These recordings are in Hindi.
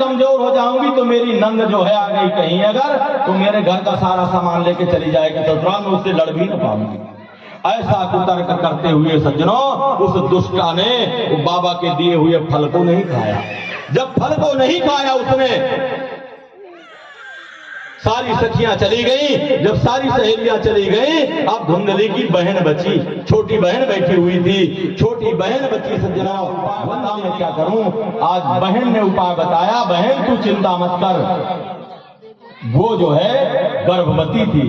कमजोर हो जाऊंगी तो मेरी नंद जो है आ गई कहीं अगर, तो मेरे घर का सारा सामान लेके चली जाएगी, तो मैं उससे लड़ भी न पाऊंगी। ऐसा कुतर्क करते हुए सज्जनों उस दुष्टा ने बाबा के दिए हुए फल को नहीं खाया। जब फल को नहीं खाया उसने, सारी सखियां चली गई। जब सारी सहेलियां चली गई, अब धुंधली की बहन बची, छोटी बहन बैठी हुई थी। छोटी बहन बची सज्जनों, बता मैं क्या करूं। आज बहन ने उपाय बताया, बहन तू चिंता मत कर, वो जो है गर्भवती थी,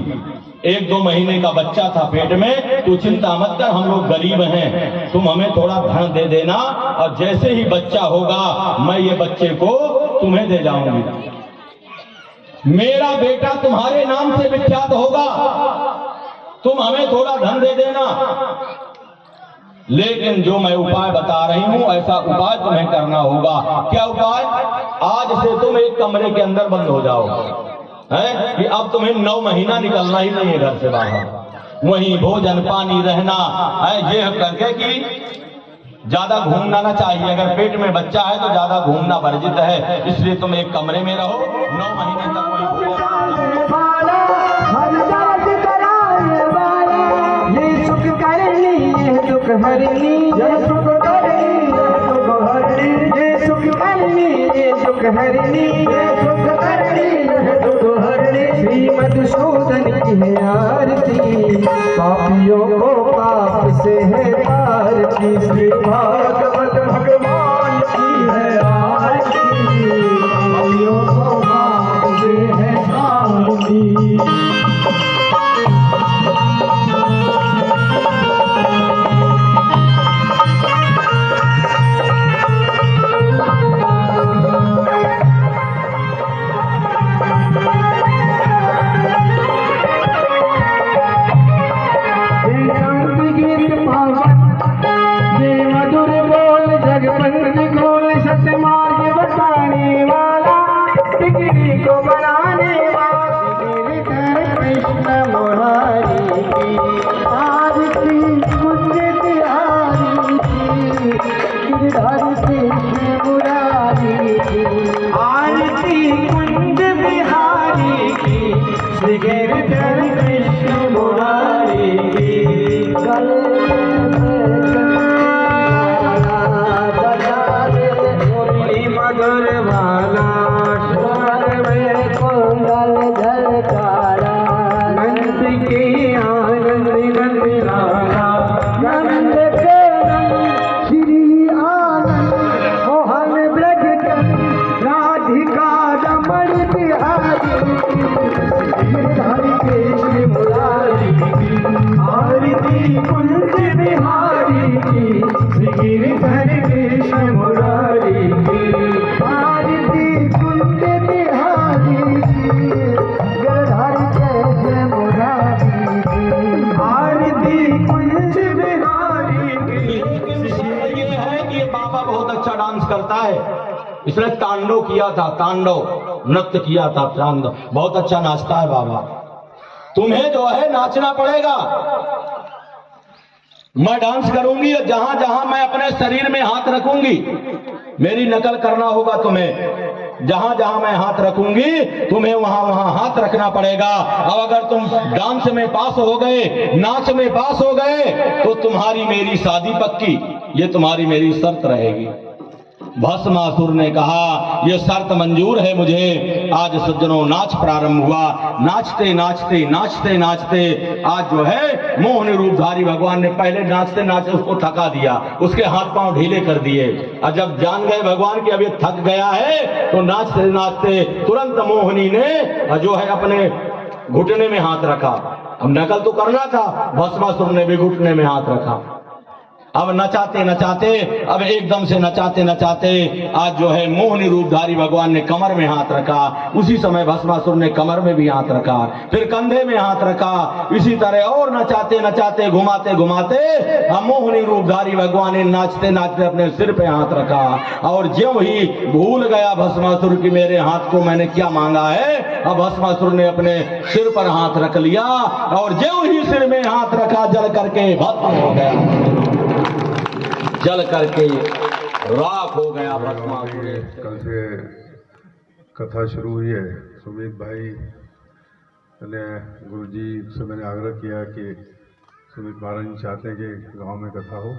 1-2 महीने का बच्चा था पेट में, तू चिंता मत कर, हम लोग गरीब हैं, तुम हमें थोड़ा धन दे देना और जैसे ही बच्चा होगा मैं ये बच्चे को तुम्हें दे जाऊंगी, मेरा बेटा तुम्हारे नाम से विख्यात होगा, तुम हमें थोड़ा धन दे देना। लेकिन जो मैं उपाय बता रही हूं ऐसा उपाय तुम्हें करना होगा। क्या उपाय? आज से तुम एक कमरे के अंदर बंद हो जाओ, है कि अब तुम्हें 9 महीना निकलना ही नहीं है घर से बाहर, वहीं भोजन पानी रहना है, ये करके कि ज्यादा घूमना ना चाहिए। अगर पेट में बच्चा है तो ज्यादा घूमना वर्जित है, इसलिए तुम एक कमरे में रहो 9 महीने तक। ये सुख करनी ये दुख हरनी, ये सुख करनी ये दुख हरनी, ये सुख करनी ये दुख हरनी, ये सुख करनी ये दुख हरनी। श्री मधुसूदन की है आरती, पापियों को पाप से है तारती। श्री भागवत भगवान की है आरती, पापियों को पाप से है तारती। इसने तांडव किया था, तांडव नृत्य किया था, तांडव बहुत अच्छा नाचता है बाबा। तुम्हें जो है नाचना पड़ेगा, मैं डांस करूंगी और जहां जहां मैं अपने शरीर में हाथ रखूंगी मेरी नकल करना होगा तुम्हें। जहां जहां मैं हाथ रखूंगी तुम्हें वहां वहां हाथ रखना पड़ेगा। और अगर तुम डांस में पास हो गए, नाच में पास हो गए तो तुम्हारी मेरी शादी पक्की, ये तुम्हारी मेरी शर्त रहेगी। भस्मासुर ने कहा यह शर्त मंजूर है मुझे। आज सज्जनों नाच प्रारंभ हुआ, नाचते नाचते नाचते नाचते आज जो है मोहन रूपधारी भगवान ने पहले नाचते नाचते उसको थका दिया, उसके हाथ पांव ढीले कर दिए। और जब जान गए भगवान कि अब ये थक गया है तो नाचते नाचते तुरंत मोहनी ने जो है अपने घुटने में हाथ रखा। अब नकल तो करना था, भस्मासुर ने भी घुटने में हाथ रखा। अब नचाते नचाते, अब एकदम से नचाते नचाते आज जो है मोहनी रूपधारी भगवान ने कमर में हाथ रखा। उसी समय भस्मासुर ने कमर में भी हाथ रखा, फिर कंधे में हाथ रखा। इसी तरह और नचाते नचाते घुमाते घुमाते अब मोहनी रूपधारी भगवान ने नाचते नाचते अपने सिर पे हाथ रखा। और ज्यों ही भूल गया भस्मासुर की मेरे हाथ को मैंने क्या मांगा है, अब भस्मासुर ने अपने सिर पर हाथ रख लिया और ज्यों ही सिर में हाथ रखा जल करके भस्म हो गया, जल करके राख हो गया भस्मासुर। कल से कथा शुरू हुई है। सुमित भाई ने गुरुजी से मैंने आग्रह किया कि सुमित महाराज जी चाहते हैं कि गांव में कथा हो,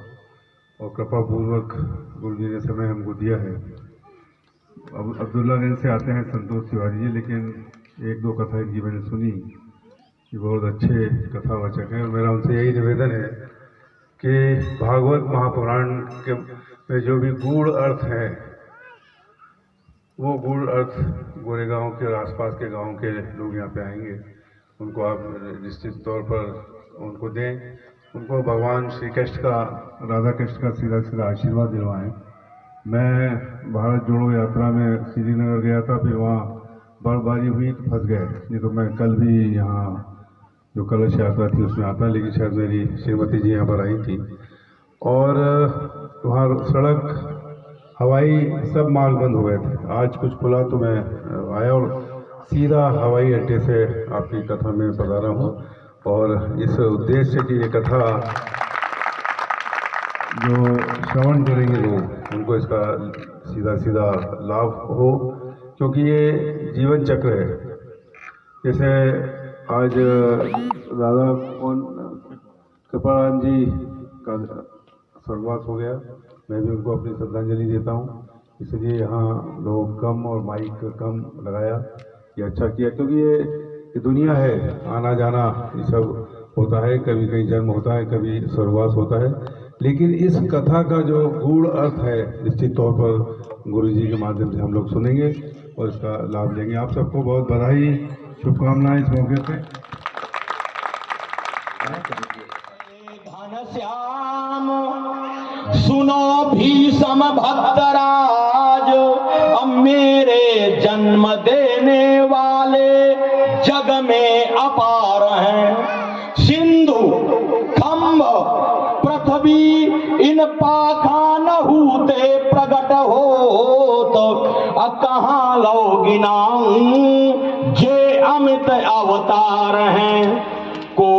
और कृपा पूर्वक गुरुजी ने समय हमको दिया है। अब अब्दुल्लागंज से आते हैं संतोष तिवारी जी, लेकिन एक दो कथा इनकी मैंने सुनी कि बहुत अच्छे कथावाचक हैं, और मेरा उनसे यही निवेदन है कि भागवत महापुराण के में जो भी गूढ़ अर्थ हैं, वो गूढ़ अर्थ गोरेगांव के और आसपास के गांव के लोग यहाँ पे आएंगे, उनको आप निश्चित तौर पर उनको दें, उनको भगवान श्री कृष्ण का, राधा कृष्ण का सीधा सीधा आशीर्वाद दिलवाएं। मैं भारत जोड़ो यात्रा में श्रीनगर गया था, फिर वहाँ बर्फबारी हुई तो फंस गए, नहीं तो मैं कल भी यहाँ जो कलश यात्रा थी उसमें आता, लेकिन शायद मेरी श्रीमती जी यहाँ पर आई थी, और वहाँ सड़क हवाई सब मार्ग बंद हो गए थे। आज कुछ खुला तो मैं आया और सीधा हवाई अड्डे से आपकी कथा में पधारा हूँ, और इस उद्देश्य की ये कथा जो श्रवण करेंगे लोग, उनको इसका सीधा सीधा लाभ हो, क्योंकि ये जीवन चक्र है। जैसे आज दादा कौन कृपाराम जी का स्वर्गवास हो गया, मैं भी उनको अपनी श्रद्धांजलि देता हूँ, इसलिए यहाँ लोग कम और माइक कम लगाया, ये अच्छा किया, क्योंकि ये दुनिया है, आना जाना ये सब होता है, कभी कहीं जन्म होता है, कभी स्वर्गवास होता है, लेकिन इस कथा का जो गूढ़ अर्थ है निश्चित तौर पर गुरुजी के माध्यम से हम लोग सुनेंगे और इसका लाभ लेंगे। आप सबको बहुत बधाई, शुभकामनाएं इस मौके पे। घनश्याम सुनो भीषम भक्तराज, अब मेरे जन्म देने वाले जग में अपार हैं। सिंधु खम्भ पृथ्वी इन पाखान हूते प्रगट होत, कहाँ लो गिनाऊं जे अमित अवतार हैं। को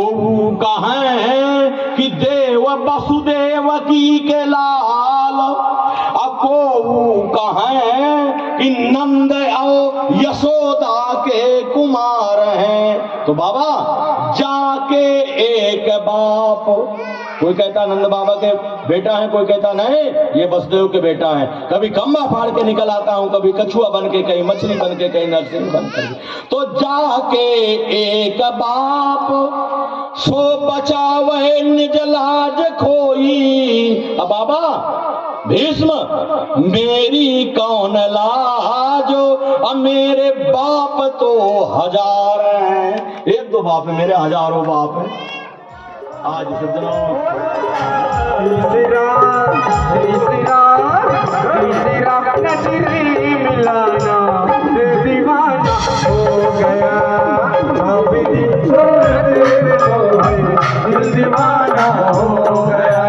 कहें कि देव वसुदेव की के लाल, को कहें कि नंद और यशोदा के कुमार हैं। तो बाबा जाके एक बाप, कोई कहता नंद बाबा के बेटा है, कोई कहता नहीं ये वसुदेव के बेटा है। कभी खम्बा फाड़ के निकल आता हूं, कभी कछुआ बन के, कहीं मछली बन के, कहीं नरसिंह बन के। तो जाके एक बाप सो बचावे निज लाज खोई। अब बाबा भीष्म मेरी कौन लाज, अब मेरे बाप तो हजार हैं। एक दो बाप है, मेरे हजारों बाप हैं। आज सज्जनों श्री राम श्री राम श्री राम नजरी मिलाना, दीवाना हो गया अभी दिल दीवाना हो गया।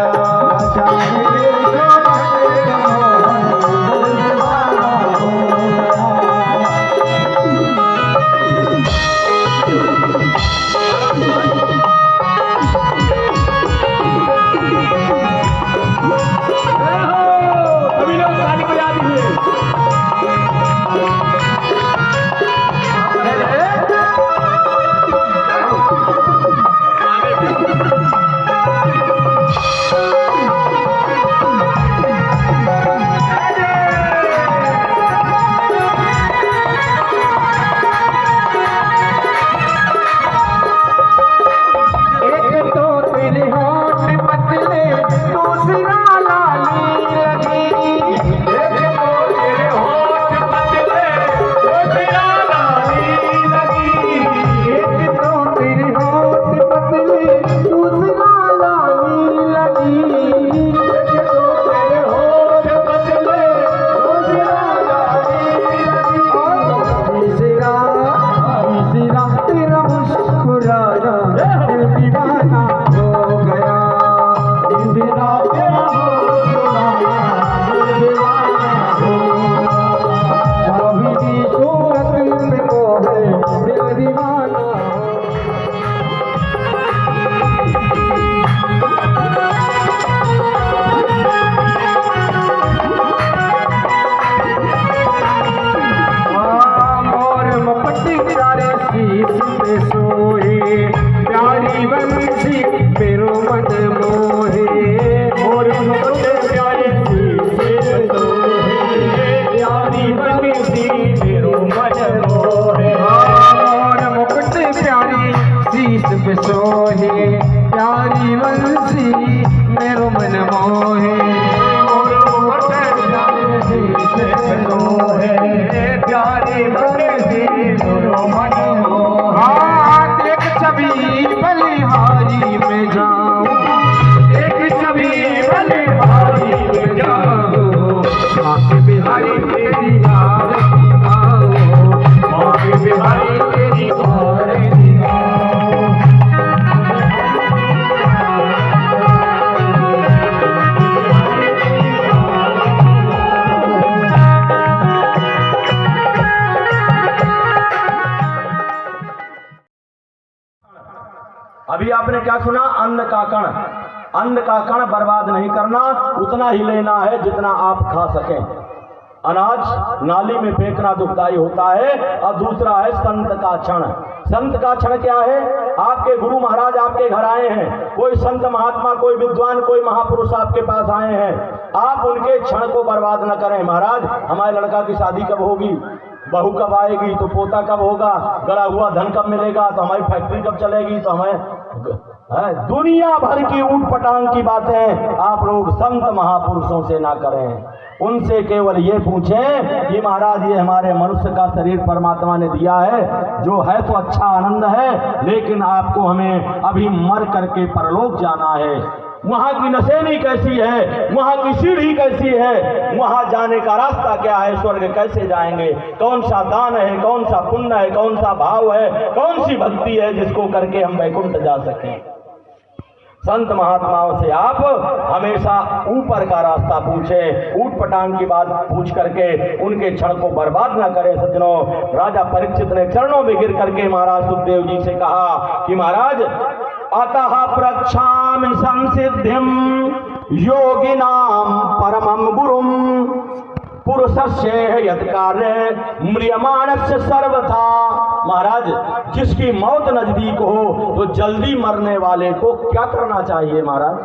पे सोहे प्यारी बंसी मेरो मन मोहे प्यारी बंसी मेरो मन मोहे एक छवि बलिहारी में जाऊं एक छवि बलिहारी में जाऊं बिहारी तेरी याद बिहारी तेरी अभी आपने क्या सुना? अन्न का कण, अन्न का कण बर्बाद नहीं करना, उतना ही लेना है जितना आप खा सकें। अनाज नाली में फेंकना दुखदाई होता है। और दूसरा है संत का क्षण। संत का क्षण क्या है? आपके गुरु महाराज आपके घर आए हैं, कोई संत महात्मा, कोई विद्वान, कोई महापुरुष आपके पास आए हैं, आप उनके क्षण को बर्बाद न करें। महाराज हमारे लड़का की शादी कब होगी, बहू कब आएगी, तो पोता कब होगा, गड़ा हुआ धन कब मिलेगा, तो हमारी फैक्ट्री कब चलेगी, तो हमें दुनिया भर की ऊट पटांग की बातें आप लोग संत महापुरुषों से ना करें। उनसे केवल ये पूछें कि महाराज ये हमारे मनुष्य का शरीर परमात्मा ने दिया है, जो है तो अच्छा आनंद है, लेकिन आपको हमें अभी मर करके परलोक जाना है। वहाँ की नशेनी कैसी है, वहाँ की सीढ़ी कैसी है, वहाँ जाने का रास्ता क्या है, स्वर्ग कैसे जाएंगे, कौन सा दान है, कौन सा पुण्य है, कौन सा भाव है, कौन सी भक्ति है जिसको करके हम वैकुंठ जा सकें। संत महात्माओं से आप हमेशा ऊपर का रास्ता पूछें, ऊट पटांग की बात पूछ करके उनके क्षण को बर्बाद ना करें। सज्जनों, राजा परीक्षित ने चरणों में गिर करके महाराज सुखदेव जी से कहा कि महाराज अतः प्रक्षामि संसिद्धिम योगिनाम परमं गुरुम पुरुषस्य यत् कार्य म्रियमाणस्य सर्वथा। महाराज जिसकी मौत नजदीक हो तो जल्दी मरने वाले को क्या करना चाहिए? महाराज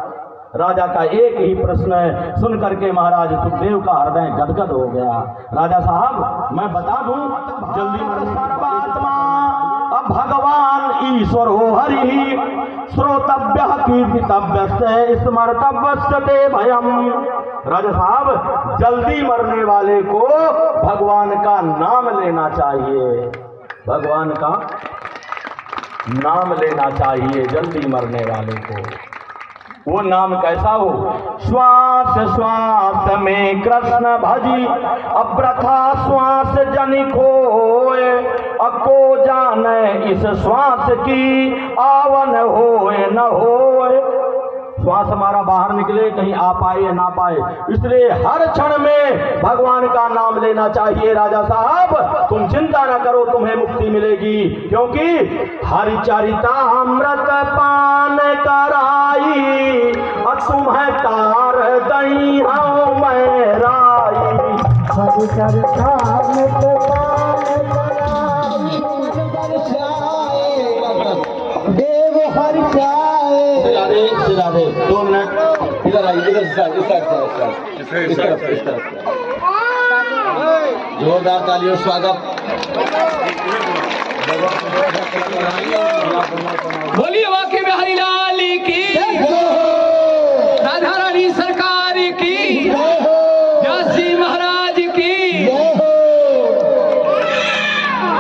राजा का एक ही प्रश्न है, सुन करके महाराज सुखदेव का हृदय गदगद हो गया। राजा साहब मैं बता दूं, जल्दी मरने सर्वात्मा अब भगवान ईश्वर हो हरि श्रोतव्य कीर्तितव्य स्मर्तव्य ते भयम। राजा साहब जल्दी मरने वाले को भगवान का नाम लेना चाहिए, भगवान का नाम लेना चाहिए जल्दी मरने वाले को। वो नाम कैसा हो? श्वास श्वास में कृष्ण भजी अप्रथा श्वास जनिकोए अको जाने इस श्वास की आवन होए न होए। श्वास हमारा बाहर निकले, कहीं आ पाए या ना पाए, इसलिए हर क्षण में भगवान का नाम लेना चाहिए। राजा साहब तुम चिंता न करो, तुम्हें मुक्ति मिलेगी, क्योंकि हरिचरितामृत पान कराई तुम्हें तार दई हूँ मैं राई। हरिचरितामृत देव हरिचाए। राधे 2 मिनट इधर आइए, इधर जोरदार तालियों स्वागत। बोलिए वाकई में हरिलाल की, राधा रानी सरकार की, व्यास जी महाराज की।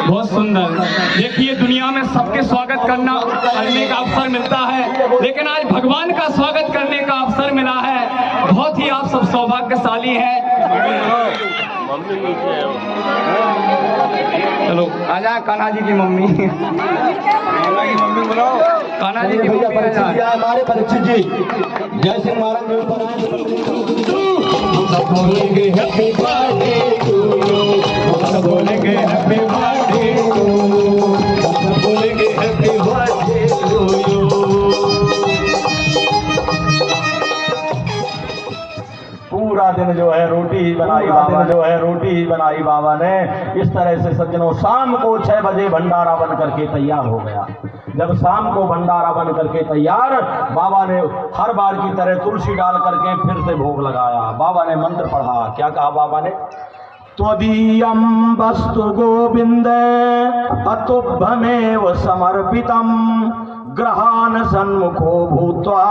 बहुत सुंदर। देखिए दुनिया में सबके स्वागत करने का अवसर मिलता है, लेकिन आज भगवान का स्वागत करने का अवसर मिला है। बहुत ही आप सब सौभाग्यशाली हैं। चलो आजा कान्हा जी की मम्मी, कान्हा जी की मम्मी हमारे परीक्षित जी जय सिंह महाराज के ऊपर बोलेंगे हैप्पी बर्थडे टू यू, बोलेंगे हैप्पी बर्थडे टू यू, बोलेंगे हैप्पी बर्थडे टू यू। पूरा दिन जो है रोटी ही बनाई बाबा, जो है रोटी ही बनाई बाबा ने। इस तरह से सज्जनों शाम को 6 बजे भंडारा बन करके तैयार हो गया। जब शाम को भंडारा बन करके तैयार, बाबा ने हर बार की तरह तुलसी डाल करके फिर से भोग लगाया। बाबा ने मंत्र पढ़ा। क्या कहा बाबा ने? त्वदीयं वस्तु गोविंद अतुभ्यमेव समर्पितम् ग्रहान सन्मुखो भूत्वा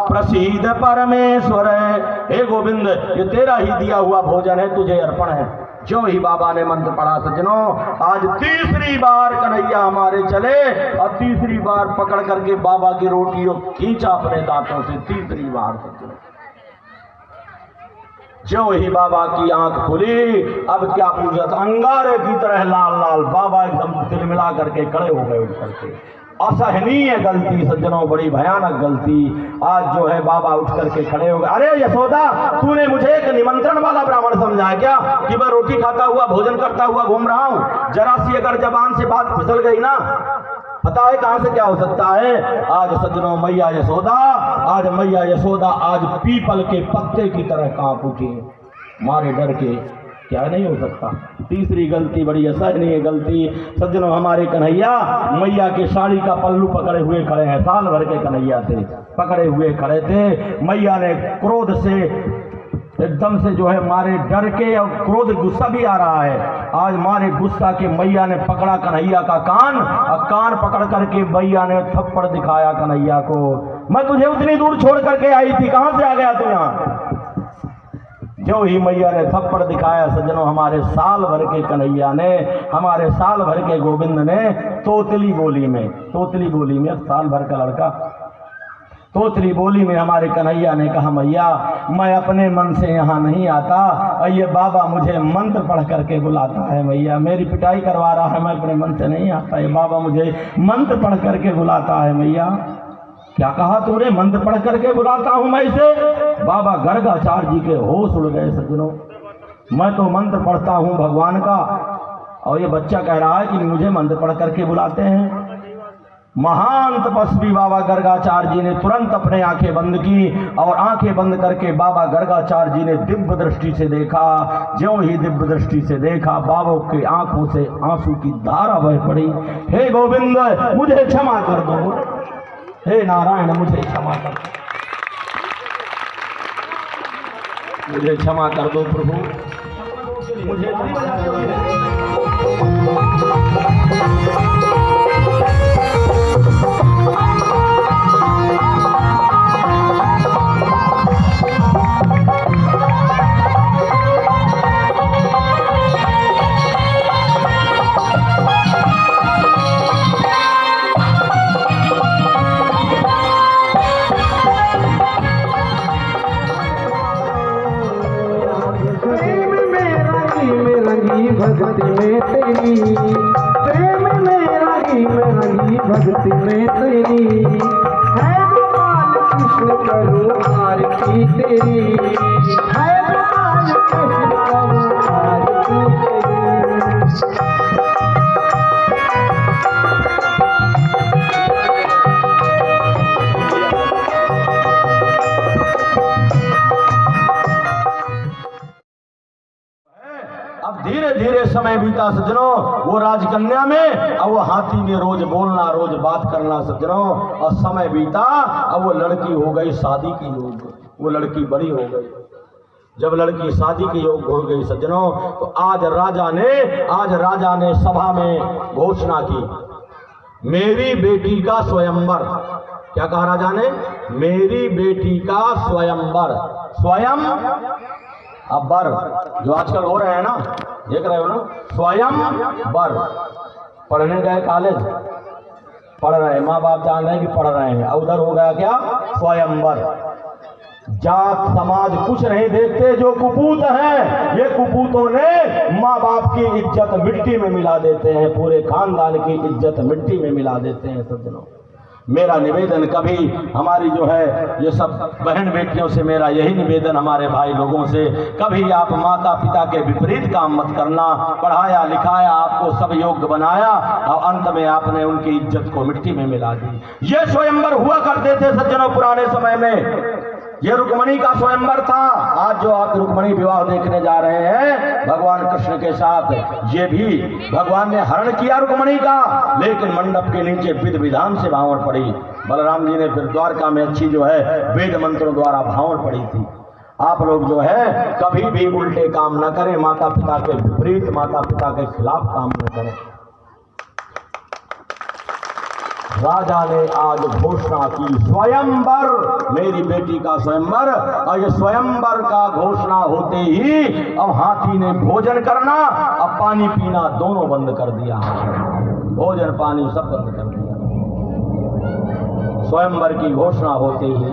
प्रसीद परमेश्वर। हे गोविंद, ये तेरा ही दिया हुआ भोजन है, तुझे अर्पण है। जो ही बाबा ने मंत्र पढ़ा सज्जनों, आज तीसरी बार कन्हैया हमारे चले और तीसरी बार पकड़ करके बाबा की रोटियों खींचा अपने दांतों से, तीसरी बार सज्जनों। जो ही बाबा की आंख खुली, अब क्या पूछा, अंगारे की तरह लाल लाल बाबा एकदम तिलमिला करके खड़े हो गए उठ करके। असहनीय गलती सज्जनों, बड़ी भयानक गलती। आज जो है बाबा उठ करके खड़े हो गए। अरे यशोदा, तूने मुझे एक निमंत्रण वाला ब्राह्मण समझा क्या कि मैं रोटी खाता हुआ भोजन करता हुआ घूम रहा हूं? जरा सी अगर जबान से बात फिसल गई ना, पता है कहां से क्या हो सकता है। आज सज्जनों मैया यशोदा, आज मैया यशोदा आज पीपल के पत्ते की तरह कांप उठी मारे डर के। क्या नहीं हो सकता। तीसरी गलती, बड़ी असहनीय गलती सज्जनों, हमारे कन्हैया मैया के साड़ी का पल्लू पकड़े हुए खड़े हैं। साल भर के कन्हैया थे, पकड़े हुए खड़े थे। मैया ने क्रोध से एकदम से जो है मारे डर के, और क्रोध गुस्सा भी आ रहा है। आज मारे गुस्सा के मैया ने पकड़ा कन्हैया का कान, और कान पकड़ करके मैया ने थप्पड़ दिखाया कन्हैया को। मैं तुझे उतनी दूर छोड़ करके आई थी, कहां से आ गया तू यहाँ? जो ही मैया ने थप्पड़ दिखाया सज्जनों, हमारे साल भर के कन्हैया ने, हमारे साल भर के गोविंद ने तोतली बोली में, तोतली बोली में, साल भर का लड़का तोतली बोली में हमारे कन्हैया ने कहा, मैया मैं अपने मन से यहाँ नहीं आता, और ये बाबा मुझे मंत्र पढ़ करके बुलाता है। मैया मेरी पिटाई करवा रहा है, मैं अपने मन से नहीं आता, ये बाबा मुझे मंत्र पढ़ करके बुलाता है। मैया क्या कहा तूने? मंत्र पढ़ करके बुलाता हूं मैं इसे? बाबा गर्गाचार्य जी के होश उड़ गए सज्जनों। मैं तो मंत्र पढ़ता हूं भगवान का, और ये बच्चा कह रहा है कि मुझे मंत्र पढ़ करके बुलाते हैं। महान तपस्वी बाबा गर्गाचार्य जी ने तुरंत अपने आंखें बंद की, और आंखें बंद करके बाबा गर्गाचार्य जी ने दिव्य दृष्टि से देखा। ज्यों ही दिव्य दृष्टि से देखा, बाबा की आंखों से आंसू की धारा बह पड़ी। हे गोविंद, मुझे क्षमा कर दो, हे नारायण मुझे क्षमा कर दो, मुझे क्षमा कर दो प्रभु, मुझे भक्ति में तेरी, प्रेम में रंगी भक्ति में तेरी, है गोपाल कृष्ण करो आरती तेरी, है गोपाल कृष्ण करो आरती तेरी। धीरे धीरे समय बीता सज्जनों, वो राजकन्या में, अब वो हाथी में रोज बोलना, रोज बात करना सज्जनों, और समय बीता। अब वो लड़की हो गई शादी की योग्य, वो लड़की बड़ी हो गई। जब लड़की शादी के योग्य हो गई सज्जनों, तो आज राजा ने सभा में घोषणा की, मेरी बेटी का स्वयंवर। क्या कहा राजा ने? मेरी बेटी का स्वयंवर। स्वयं अब वर जो आजकल हो रहे हैं ना, देख रहे हो ना, स्वयं वर। पढ़ने गए कॉलेज, पढ़ रहे हैं, माँ बाप जान रहे हैं कि पढ़ रहे हैं, उधर हो गया क्या? स्वयंवर। जात समाज कुछ नहीं देखते, जो कुपूत हैं, ये कुपूतों ने माँ बाप की इज्जत मिट्टी में मिला देते हैं, पूरे खानदान की इज्जत मिट्टी में मिला देते हैं सज्जनों। मेरा निवेदन, कभी हमारी जो है ये सब बहन बेटियों से मेरा यही निवेदन, हमारे भाई लोगों से, कभी आप माता पिता के विपरीत काम मत करना। पढ़ाया लिखाया, आपको सब योग्य बनाया, और अंत में आपने उनकी इज्जत को मिट्टी में मिला दी। ये स्वयंवर हुआ करते थे सज्जनों पुराने समय में, ये रुक्मणी का स्वयंवर था। आज जो आप रुक्मणी विवाह देखने जा रहे हैं भगवान कृष्ण के साथ, ये भी भगवान ने हरण किया रुक्मणी का, लेकिन मंडप के नीचे विधि विधान से भावड़ पड़ी। बलराम जी ने फिर द्वारका में अच्छी जो है वेद मंत्रों द्वारा भावड़ पड़ी थी। आप लोग जो है कभी भी उल्टे काम न करें, माता पिता के विपरीत, माता पिता के खिलाफ काम न करें। राजा ने आज घोषणा की स्वयंवर, मेरी बेटी का स्वयंवर। और ये स्वयंवर का घोषणा होते ही अब हाथी ने भोजन करना, अब पानी पीना दोनों बंद कर दिया। भोजन पानी सब बंद कर दिया। स्वयंवर की घोषणा होते ही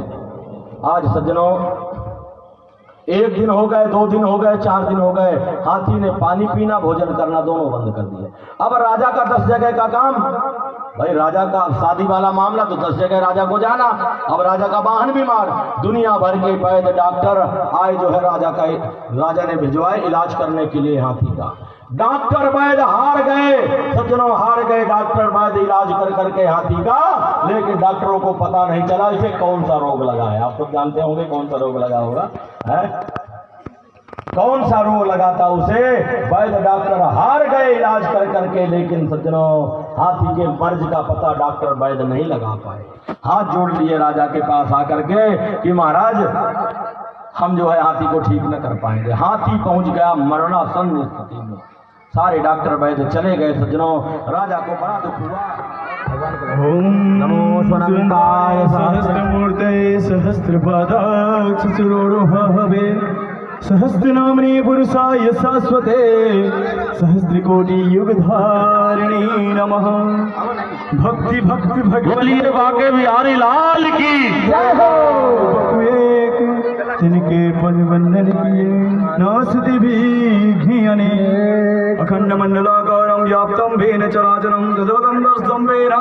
आज सज्जनों, 1 दिन हो गए, 2 दिन हो गए, 4 दिन हो गए, हाथी ने पानी पीना भोजन करना दोनों बंद कर दिए। अब राजा का 10 जगह का काम, भाई राजा का शादी वाला मामला तो 10 जगह राजा को जाना। अब राजा का वाहन बीमार, दुनिया भर के वैद्य डॉक्टर आए जो है राजा ने भिजवाए इलाज करने के लिए हाथी का। डॉक्टर वैद्य हार गए सज्जनों, हार गए डॉक्टर वैद्य इलाज कर करके हाथी का, लेकिन डॉक्टरों को पता नहीं चला इसे कौन सा रोग लगा है। आप सब जानते होंगे कौन सा रोग लगा होगा, है कौन सा रोग लगा था उसे, वैद्य डॉक्टर हार गए इलाज कर करके, लेकिन सज्जनों हाथी के मर्ज का पता डॉक्टर वैद्य नहीं लगा पाए। हाथ जोड़ लिए राजा के पास आकर के कि महाराज हम जो है हाथी को ठीक न कर पाएंगे। हाथी पहुंच गया मरणासन स्थिति में, सारे डॉक्टर वैद्य चले गए सज्जनों। राजा को बड़ा दुख हुआ। ओम नमो स्वनंताय सहस्रमूर्तये सहस्रपादाक्ष सुरोरुहवे सहस्रनाम्ने पुरुषाय शाश्वते सहस्रकोटि युगधारिणी नमः। भक्ति भक्ति भगवती बाके बिहारी लाल की जय हो। एक तिनके पद वंदन किए नास्ति विघ्नियने अखंड मंडलाकारं व्याप्तं येन चराचरं तद्वतं दर्शनं वेद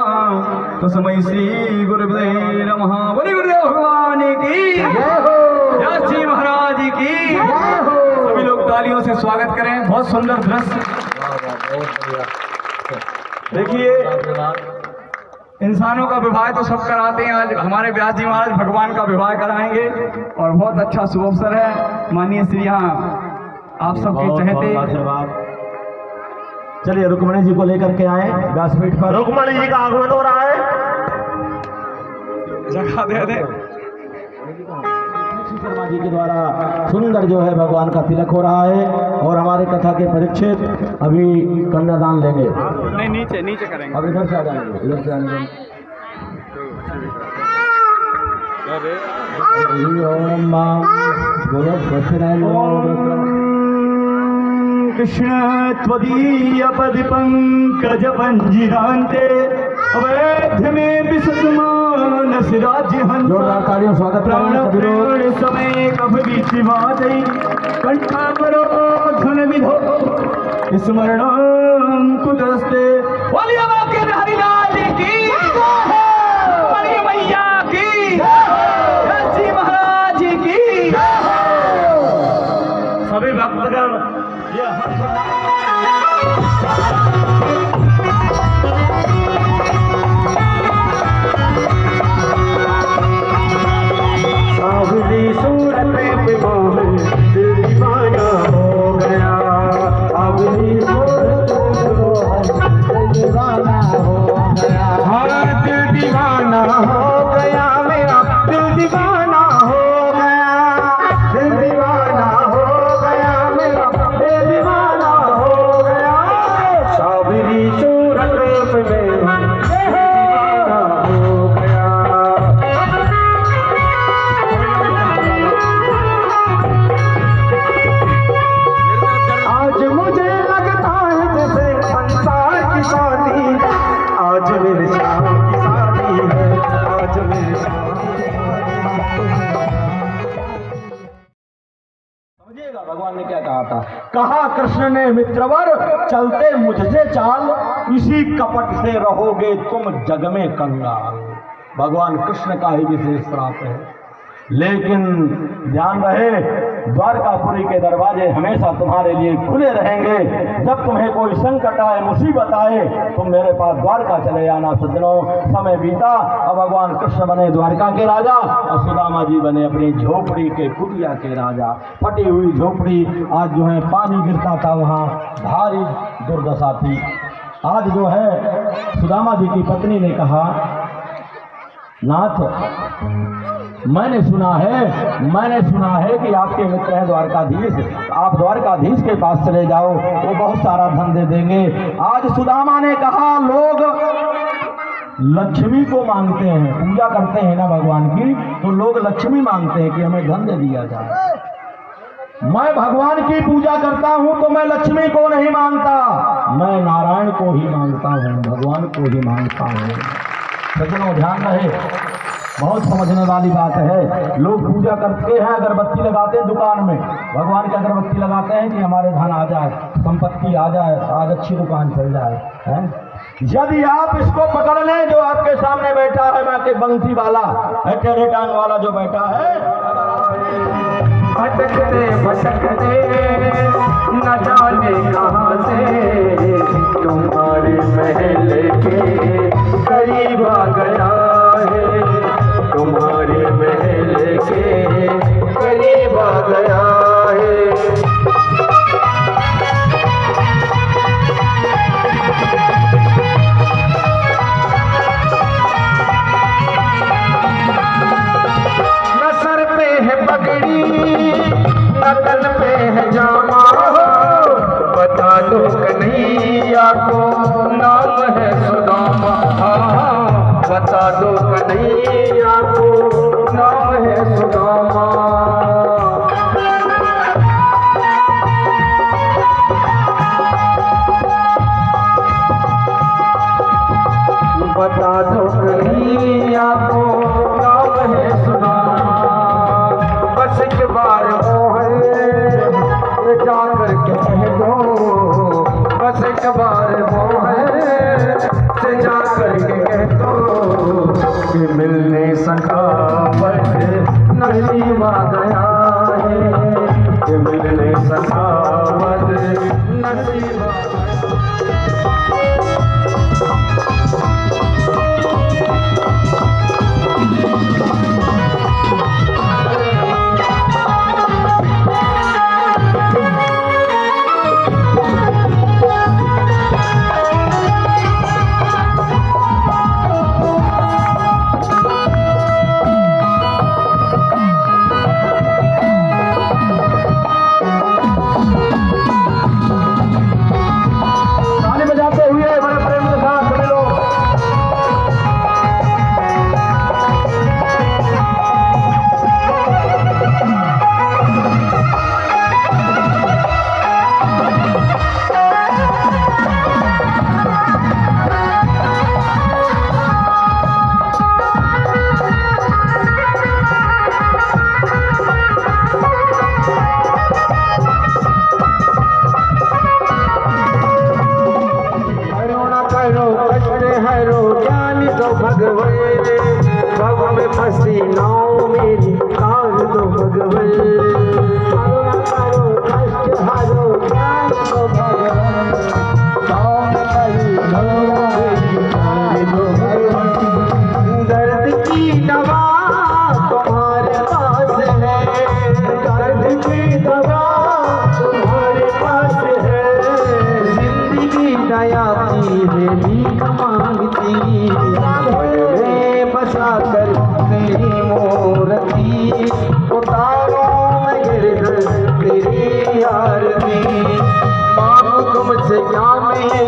तस्मै श्री गुरुवे नमः। बोलिए गुरुदेव भगवान की जय हो, व्यास जी महाराज की जय हो। सभी लोग तालियों से स्वागत करें। बहुत सुंदर दृश्य देखिए, इंसानों का विवाह तो सब कराते हैं, आज हमारे व्यास जी महाराज भगवान का विवाह कराएंगे और बहुत अच्छा शुभ अवसर है। माननीय श्री यहाँ आप सबके चहेते आशीर्वाद। चलिए रुक्मणी जी को लेकर के आए व्यासपीठ पर। रुक्मणी जी का आगमन हो रहा है। जगह दे दे। शर्मा जी के द्वारा सुंदर जो है भगवान का तिलक हो रहा है और हमारे कथा के परीक्षित अभी कन्यादान लेंगे। नहीं, नीचे नीचे करेंगे। अब इधर से आ जाएंगे, इधर से आएंगे। ओम मां कृष्ण त्वदीय पद पंकज पंजिरांते अवैध में विसुमान सिराज हंस। जोरदार तालियों स्वागत प्राण समय कभ बीच बाजई कंठा करो धन विधो स्मरण कुदस्ते। बोलिए बाके हरिलाल की बड़ी मैया की, व्यास जी महाराज की। सभी भक्तगण सावली सूरत पे मोह दिल दीवाना हो गया। सावली सूरत पे मोह दिल दीवाना हो गया। हाँ दिल दीवाना हो गया, मेरा दिल दीवाना हो गया। दिल दीवाना हो गया, मेरा दिल दीवाना हो गया। सावली सूरत पे मोह दिल दीवाना हो गया। आज मुझे लगता है जैसे संसार की शादी, आज मेरे श्याम की शादी है, आज मेरे समझिएगा भगवान ने क्या कहा था। कहा कृष्ण ने मित्रवर चलते मुझसे चाल, इसी कपट से रहोगे तुम जग में कंगाल। भगवान कृष्ण का ही विशेष श्राप है। लेकिन ध्यान रहे द्वारकापुरी के दरवाजे हमेशा तुम्हारे लिए खुले रहेंगे। जब तुम्हें कोई संकट आए, मुसीबत आए, तुम मेरे पास द्वारका चले आना। सज्जनों समय बीता, अब भगवान कृष्ण बने द्वारका के राजा और सुदामा जी बने अपनी झोपड़ी के कुटिया के राजा। फटी हुई झोपड़ी, आज जो है पानी गिरता था वहाँ, भारी दुर्दशा थी। आज जो है सुदामा जी की पत्नी ने कहा, नाथ मैंने सुना है कि आपके मित्र हैं द्वारकाधीश, आप द्वारकाधीश के पास चले जाओ, वो बहुत सारा धन दे देंगे। आज सुदामा ने कहा, लोग लक्ष्मी को मांगते हैं, पूजा करते हैं ना भगवान की, तो लोग लक्ष्मी मांगते हैं कि हमें धन दे दिया जाए। मैं भगवान की पूजा करता हूं तो मैं लक्ष्मी को नहीं मांगता, मैं नारायण को ही मांगता हूं, भगवान को ही मांगता हूं। सज्जनों ध्यान रहे, बहुत समझने वाली बात है। लोग पूजा करते हैं, अगरबत्ती लगाते हैं दुकान में, भगवान की अगरबत्ती लगाते हैं कि हमारे धन आ जाए, संपत्ति आ जाए, आज अच्छी दुकान चल जाए, हैं? यदि आप इसको पकड़ लें, जो आपके सामने बैठा है, मैं के बंसी वाला, टेढ़े टांग वाला जो बैठा है, भटकते भटकते न जाने कहाँ से तुम्हारे महल के करीब आ गया है, तुम्हारे महल के करीब आ गया है। न सर पे है पगड़ी, न तन पे है जामा, बता दो कन्हैया को नाम है सुदामा, बता दो कन्हैया को नाम है सुदामा। बता दो कन्हैया को नाम है सुदामा। बस एक बार मोहन जाकर के कह दो, बस एक बार मोहन से जाकर के कह दो कि मिलने सखावत नसीब आ गया है, कि मिलने सखावत नसीब आ गया। भव में फंसी नाव मेरी तार दो भगवन, कष्ट हारो ज्ञान दो भगवन, दर्द की दवा तुम्हारे पास है, दर्द की दवा तुम्हारे पास है, जिंदगी दया की है भीख मांगती, बसा कर तेरी मूर्ति उतारो मैं गिरधर तेरी आरती, मांगू तुमसे क्या मैं